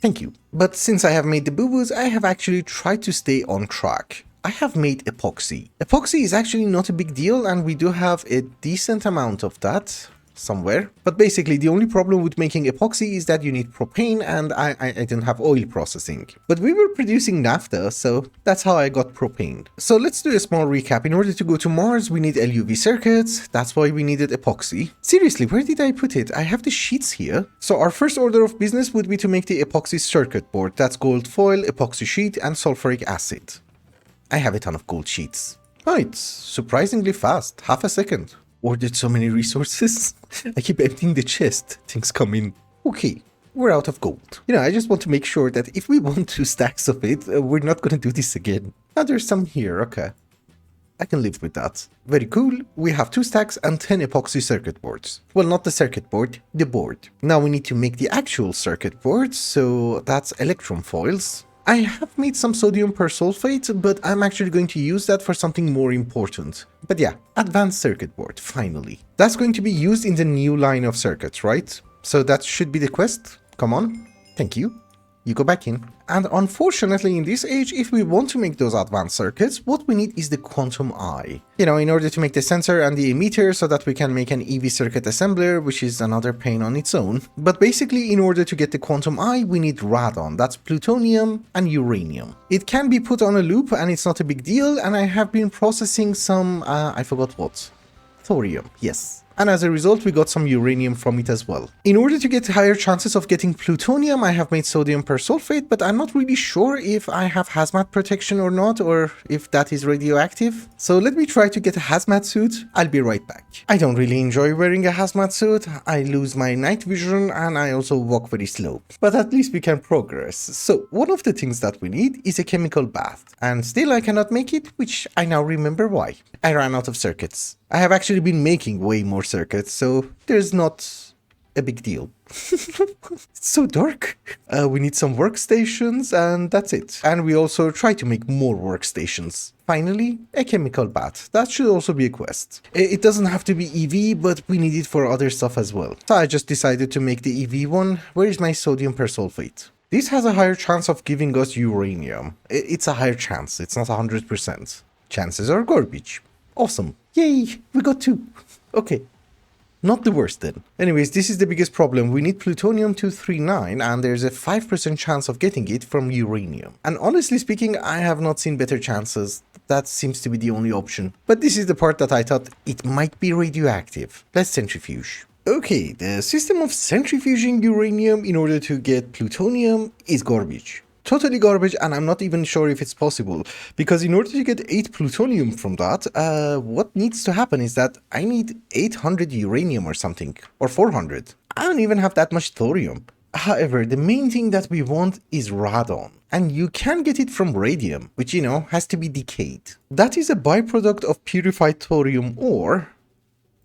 Thank you. But since I have made the boo-boos, I have actually tried to stay on track. I have made epoxy. Epoxy is actually not a big deal, and we do have a decent amount of that somewhere. But basically the only problem with making epoxy is that you need propane, and I don't have oil processing. But we were producing naphtha, so that's how I got propane. So let's do a small recap. In order to go to Mars, we need LUV circuits. That's why we needed epoxy. Seriously, where did I put it? I have the sheets here. So our first order of business would be to make the epoxy circuit board. That's gold foil, epoxy sheet, and sulfuric acid. I have a ton of gold sheets. Oh, it's surprisingly fast. Half a second. Ordered so many resources. I keep emptying the chest. Things come in. Okay, we're out of gold. You know, I just want to make sure that if we want 2 stacks of it, we're not gonna do this again. Now there's some here, okay. I can live with that. Very cool. We have 2 stacks and 10 epoxy circuit boards. Well, not the circuit board, the board. Now we need to make the actual circuit board, so that's electrum foils. I have made some sodium persulfate, but I'm actually going to use that for something more important. But yeah, advanced circuit board, finally. That's going to be used in the new line of circuits, right? So that should be the quest. Come on. Thank you. You go back in. And unfortunately in this age, if we want to make those advanced circuits, what we need is the quantum eye. You know, in order to make the sensor and the emitter so that we can make an EV circuit assembler, which is another pain on its own. But basically, in order to get the quantum eye, we need radon. That's plutonium and uranium. It can be put on a loop and it's not a big deal. And I have been processing some, I forgot what. Thorium, yes. And as a result, we got some uranium from it as well. In order to get higher chances of getting plutonium, I have made sodium persulfate, but I'm not really sure if I have hazmat protection or not, or if that is radioactive. So let me try to get a hazmat suit. I'll be right back. I don't really enjoy wearing a hazmat suit. I lose my night vision and I also walk very slow. But at least we can progress. So one of the things that we need is a chemical bath. And still I cannot make it, which I now remember why. I ran out of circuits. I have actually been making way more circuits, so there's not a big deal. It's so dark. We need some workstations and that's it. And we also try to make more workstations. Finally, a chemical bath. That should also be a quest. It doesn't have to be EV, but we need it for other stuff as well. So I just decided to make the EV one. Where is my sodium persulfate? This has a higher chance of giving us uranium. It's a higher chance, it's not 100%. Chances are garbage. Awesome. Yay, we got 2. Okay. Not the worst then. Anyways, this is the biggest problem. We need plutonium-239 and there's a 5% chance of getting it from uranium. And honestly speaking, I have not seen better chances. That seems to be the only option. But this is the part that I thought it might be radioactive. Let's centrifuge. Okay, the system of centrifuging uranium in order to get plutonium is garbage. Totally garbage, and I'm not even sure if it's possible, because in order to get 8 plutonium from that, what needs to happen is that I need 800 uranium or something, or 400. I don't even have that much thorium. However, the main thing that we want is radon, and you can get it from radium, which, has to be decayed. That is a byproduct of purified thorium ore,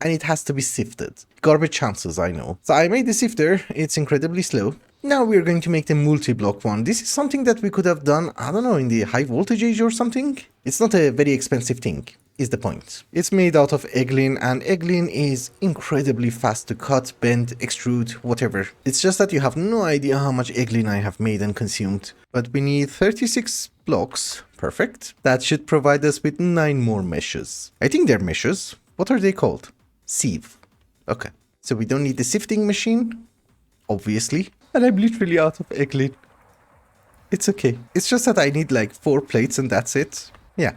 and it has to be sifted. Garbage chances, I know. So I made the sifter, it's incredibly slow. Now we're going to make the multi-block one. This is something that we could have done, I don't know, in the high voltage age or something. It's not a very expensive thing, is the point. It's made out of eglin, and eglin is incredibly fast to cut, bend, extrude, whatever. It's just that you have no idea how much eglin I have made and consumed. But we need 36 blocks. Perfect. That should provide us with 9 more meshes. I think they're meshes. What are they called? Sieve. Okay. So we don't need the sifting machine, obviously. And I'm literally out of eglin. It's okay. It's just that I need like 4 plates and that's it. Yeah,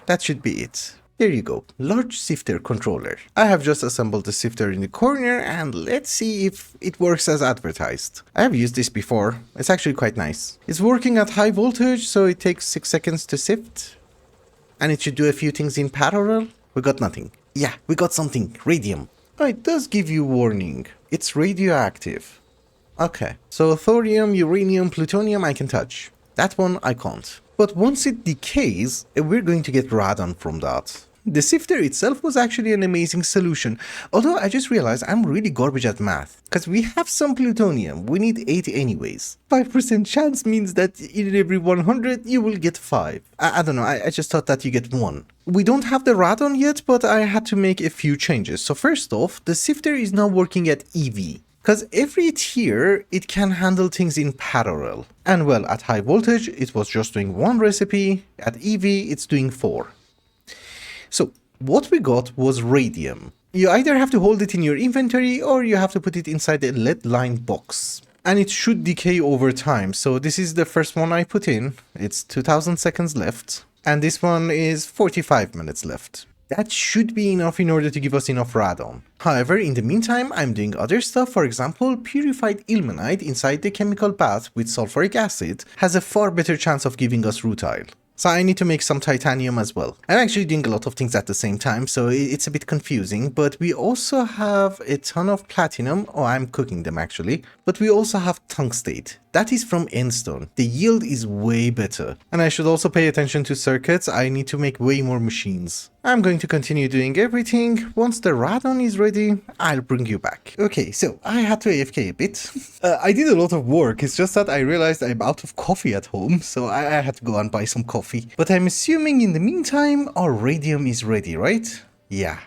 that should be it. There you go. Large sifter controller. I have just assembled the sifter in the corner, and let's see if it works as advertised. I have used this before. It's actually quite nice. It's working at high voltage, so it takes 6 seconds to sift. And it should do a few things in parallel. We got nothing. Yeah, we got something. Radium. Oh, it does give you warning. It's radioactive. Okay, so thorium, uranium, plutonium I can touch. That one I can't. But once it decays, we're going to get radon from that. The sifter itself was actually an amazing solution, although I just realized I'm really garbage at math. Because we have some plutonium, we need 8 anyways. 5% chance means that in every 100 you will get 5. I don't know, I just thought that you get 1. We don't have the radon yet, but I had to make a few changes. So first off, the sifter is now working at EV. Because every tier, it can handle things in parallel. And well, at high voltage, it was just doing 1 recipe. At EV, it's doing 4. So what we got was radium. You either have to hold it in your inventory or you have to put it inside a lead-lined box. And it should decay over time. So this is the first one I put in. It's 2000 seconds left. And this one is 45 minutes left. That should be enough in order to give us enough radon. However, in the meantime, I'm doing other stuff. For example, purified ilmenite inside the chemical bath with sulfuric acid has a far better chance of giving us rutile. So I need to make some titanium as well. I'm actually doing a lot of things at the same time, so it's a bit confusing, but we also have a ton of platinum. Oh, I'm cooking them actually. But we also have tungstate. That is from Endstone. The yield is way better. And I should also pay attention to circuits. I need to make way more machines. I'm going to continue doing everything. Once the radon is ready, I'll bring you back. Okay, so I had to AFK a bit. I did a lot of work. It's just that I realized I'm out of coffee at home, so I had to go and buy some coffee. But I'm assuming in the meantime, our radium is ready, right? Yeah.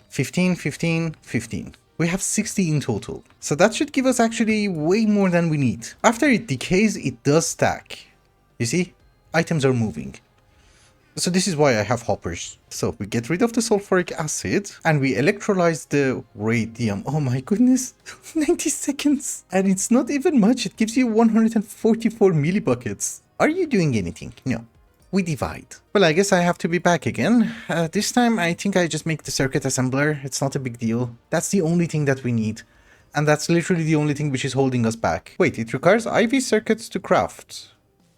15, 15, 15. We have 60 in total. So that should give us actually way more than we need. After it decays, it does stack. You see? Items are moving. So this is why I have hoppers. So we get rid of the sulfuric acid and we electrolyze the radium. Oh my goodness, 90 seconds. And it's not even much. It gives you 144 millibuckets. Are you doing anything? No. We divide. Well, I guess I have to be back again. This time I think I just make the circuit assembler. It's not a big deal. That's the only thing that we need. And that's literally the only thing which is holding us back. Wait, it requires IV circuits to craft.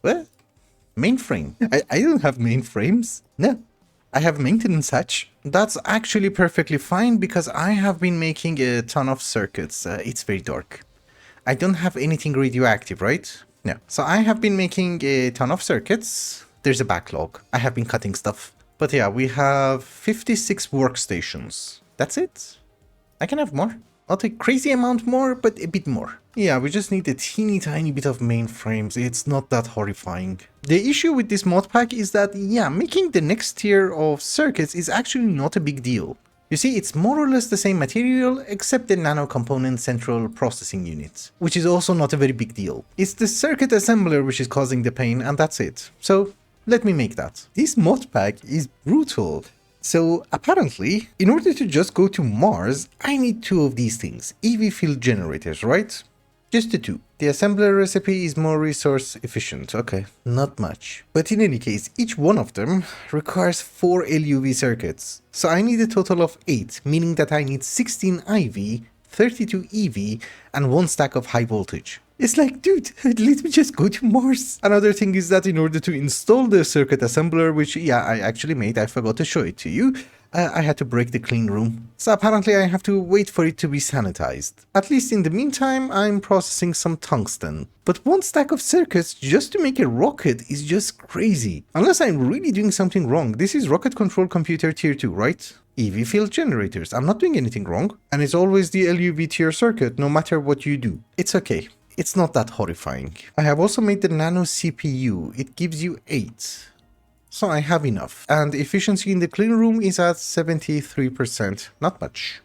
What? Mainframe. I don't have mainframes. No. I have maintenance hatch. That's actually perfectly fine because I have been making a ton of circuits. It's very dark. I don't have anything radioactive, right? No. So I have been making a ton of circuits. There's a backlog. I have been cutting stuff. But yeah, we have 56 workstations. That's it. I can have more. Not a crazy amount more, but a bit more. Yeah, we just need a teeny tiny bit of mainframes. It's not that horrifying. The issue with this mod pack is that, yeah, making the next tier of circuits is actually not a big deal. You see, it's more or less the same material, except the nano component central processing unit, which is also not a very big deal. It's the circuit assembler which is causing the pain, and that's it. So let me make that. This mod pack is brutal. So apparently, in order to just go to Mars, I need 2 of these things. EV field generators, right? Just the 2. The assembler recipe is more resource efficient. Okay, not much. But in any case, each one of them requires 4 LUV circuits. So I need a total of 8, meaning that I need 16 IV, 32 EV, and 1 stack of high voltage. It's like, dude, let me just go to Mars. Another thing is that in order to install the circuit assembler, which, yeah, I actually made, I forgot to show it to you, I had to break the clean room. So apparently I have to wait for it to be sanitized. At least in the meantime, I'm processing some tungsten. But one stack of circuits just to make a rocket is just crazy. Unless I'm really doing something wrong. This is rocket control computer tier 2, right? EV field generators. I'm not doing anything wrong. And it's always the LUV tier circuit, no matter what you do. It's okay. It's not that horrifying. I have also made the nano CPU. It gives you 8. So I have enough. And efficiency in the clean room is at 73%. Not much.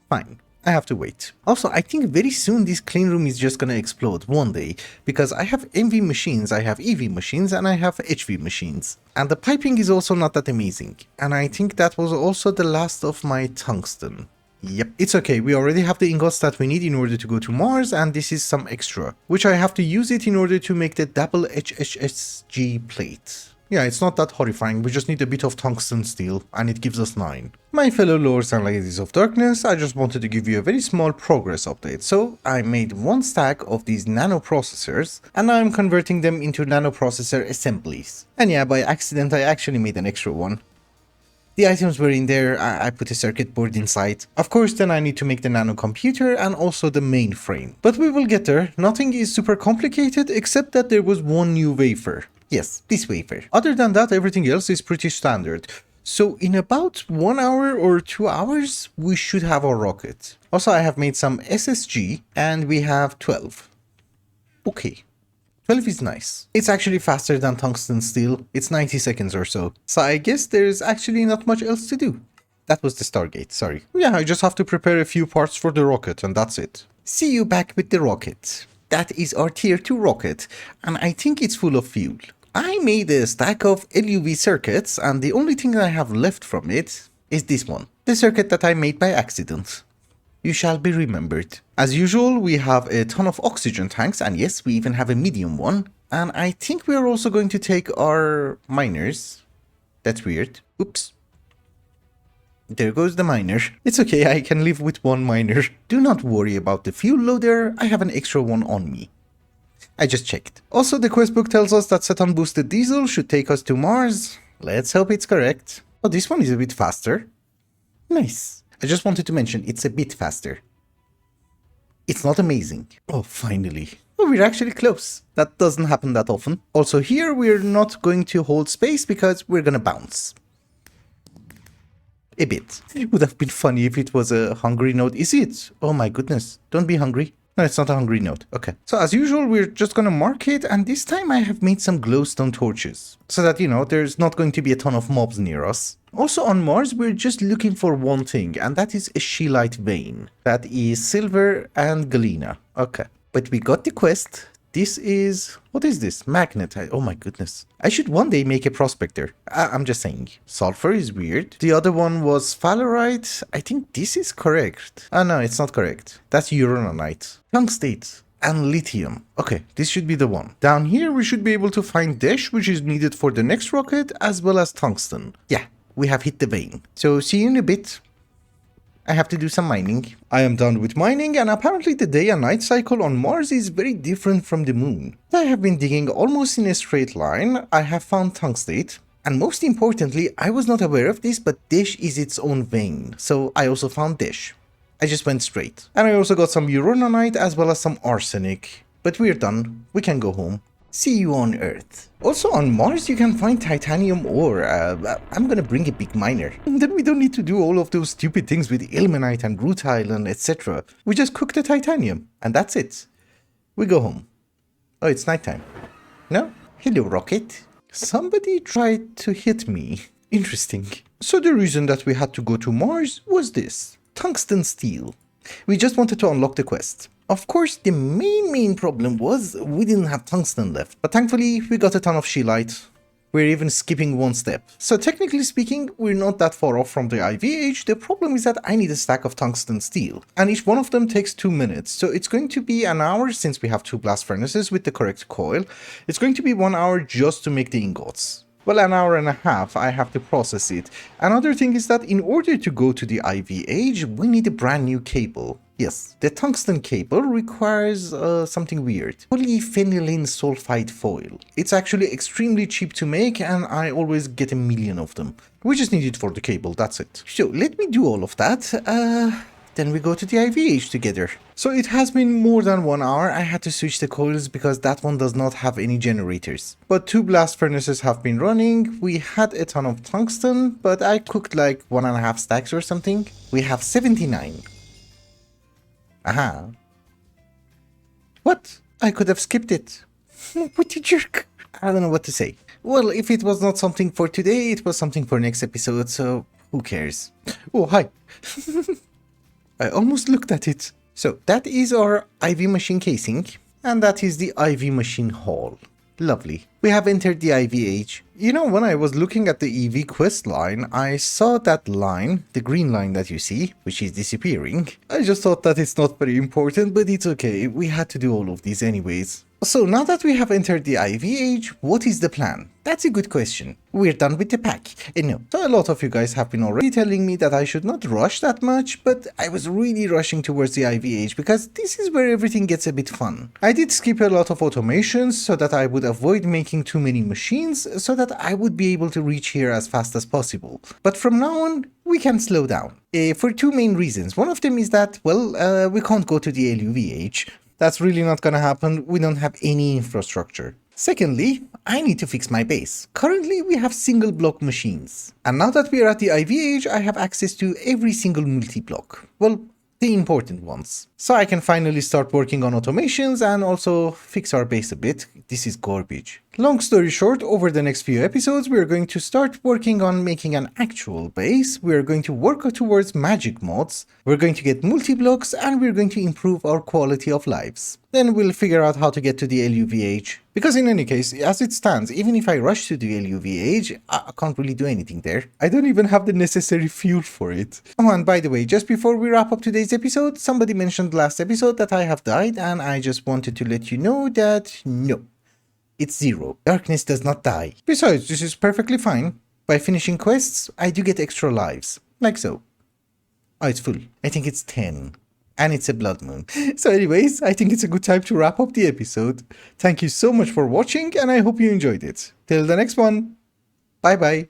Fine. I have to wait. Also, I think very soon this clean room is just gonna explode one day, because I have MV machines, I have EV machines, and I have HV machines. And the piping is also not that amazing. And I think that was also the last of my tungsten. Yep, it's okay, we already have the ingots that we need in order to go to Mars, and this is some extra, which I have to use it in order to make the double HHSG plate. Yeah, it's not that horrifying, we just need a bit of tungsten steel, and it gives us 9. My fellow lords and ladies of darkness, I just wanted to give you a very small progress update. So, I made one stack of these nano processors, and now I'm converting them into nano processor assemblies. And yeah, by accident I actually made an extra one. The items were in there, I put a circuit board inside. Of course, then I need to make the nano computer and also the mainframe. But we will get there, nothing is super complicated except that there was one new wafer. Yes, this wafer. Other than that, everything else is pretty standard. So in about 1 hour or 2 hours, we should have our rocket. Also, I have made some SSG and we have 12. Okay. 12 is nice. It's actually faster than tungsten steel. It's 90 seconds or so. So I guess there's actually not much else to do. That was the Stargate, sorry. Yeah, I just have to prepare a few parts for the rocket and that's it. See you back with the rocket. That is our tier 2 rocket and I think it's full of fuel. I made a stack of LUV circuits and the only thing I have left from it is this one. The circuit that I made by accident. You shall be remembered. As usual, we have a ton of oxygen tanks and yes, we even have a medium one. And I think we are also going to take our miners. That's weird. Oops. There goes the miner. It's okay, I can live with one miner. Do not worry about the fuel loader, I have an extra one on me. I just checked. Also, the quest book tells us that Saturn boosted diesel should take us to Mars. Let's hope it's correct. Oh, this one is a bit faster. Nice. I just wanted to mention it's a bit faster. It's not amazing. Oh, finally. Oh, we're actually close. That doesn't happen that often. Also here, we're not going to hold space because we're gonna bounce. A bit. It would have been funny if it was a hungry note. Is it? Oh my goodness. Don't be hungry. No, it's not a hungry note. Okay. So as usual, we're just gonna mark it, and this time I have made some glowstone torches. So that, you know, there's not going to be a ton of mobs near us. Also on Mars, we're just looking for one thing, and that is a scheelite vein. That is silver and galena. Okay. But we got the quest. This is... what is this? Magnet. Oh my goodness. I should one day make a prospector. I'm just saying. Sulfur is weird. The other one was fluorite. I think this is correct. Oh no, it's not correct. That's uraninite. Tungstate and lithium. Okay, this should be the one. Down here we should be able to find dash, which is needed for the next rocket, as well as tungsten. Yeah, we have hit the vein. So see you in a bit. I have to do some mining. I am done with mining, and apparently the day and night cycle on Mars is very different from the moon. I have been digging almost in a straight line. I have found tungstate. And most importantly, I was not aware of this, but dash is its own vein. So I also found dash. I just went straight. And I also got some uraninite as well as some arsenic. But we're done. We can go home. See you on Earth. Also on Mars you can find titanium ore. I'm gonna bring a big miner. Then we don't need to do all of those stupid things with ilmenite and rutile and etc. We just cook the titanium and that's it. We go home. Oh, it's nighttime. No? Hello, rocket. Somebody tried to hit me. Interesting. So the reason that we had to go to Mars was this. Tungsten steel. We just wanted to unlock the quest. Of course, the main problem was we didn't have tungsten left, but thankfully we got a ton of scheelite. We're even skipping one step. So technically speaking, we're not that far off from the IVH. The problem is that I need a stack of tungsten steel, and each one of them takes 2 minutes. So it's going to be an hour since we have 2 blast furnaces with the correct coil. It's going to be 1 hour just to make the ingots. Well, an hour and a half, I have to process it. Another thing is that in order to go to the IVH, we need a brand new cable. Yes, the tungsten cable requires something weird. Polyphenylene sulfide foil. It's actually extremely cheap to make and I always get a million of them. We just need it for the cable, that's it. So let me do all of that. Then we go to the IVH together. So it has been more than 1 hour. I had to switch the coils because that one does not have any generators. But 2 blast furnaces have been running. We had a ton of tungsten, but I cooked like 1.5 stacks or something. We have 79. Aha. What? I could have skipped it. What a jerk. I don't know what to say. Well, if it was not something for today, it was something for next episode, so who cares? Oh, hi. I almost looked at it. So that is our IV machine casing, and that is the IV machine hall. Lovely. We have entered the IVH. You know, when I was looking at the EV quest line, I saw that line, the green line that you see, which is disappearing. I just thought that it's not very important, but it's okay. We had to do all of these anyways. So now that we have entered the IVH, what is the plan? That's a good question. We're done with the pack. No, so a lot of you guys have been already telling me that I should not rush that much, but I was really rushing towards the IVH because this is where everything gets a bit fun. I did skip a lot of automations so that I would avoid making too many machines so that I would be able to reach here as fast as possible. But from now on, we can slow down. For 2 main reasons. One of them is that, well, we can't go to the LUVH. That's really not gonna happen. We don't have any infrastructure. Secondly, I need to fix my base. Currently, we have single block machines. And now that we are at the IVH, I have access to every single multi-block. Well, the important ones. So I can finally start working on automations and also fix our base a bit. This is garbage. Long story short, over the next few episodes, we are going to start working on making an actual base. We are going to work towards magic mods. We're going to get multi-blocks and we're going to improve our quality of lives. Then we'll figure out how to get to the LUVH. Because in any case, as it stands, even if I rush to the LUVH, I can't really do anything there. I don't even have the necessary fuel for it. Oh, and by the way, just before we wrap up today's episode, somebody mentioned last episode that I have died, and I just wanted to let you know that no, it's 0. Darkness does not die. Besides, this is perfectly fine. By finishing quests, I do get extra lives. Like so. Oh, it's full. I think it's 10. And it's a blood moon. So anyways, I think it's a good time to wrap up the episode. Thank you so much for watching, and I hope you enjoyed it. Till the next one. Bye bye.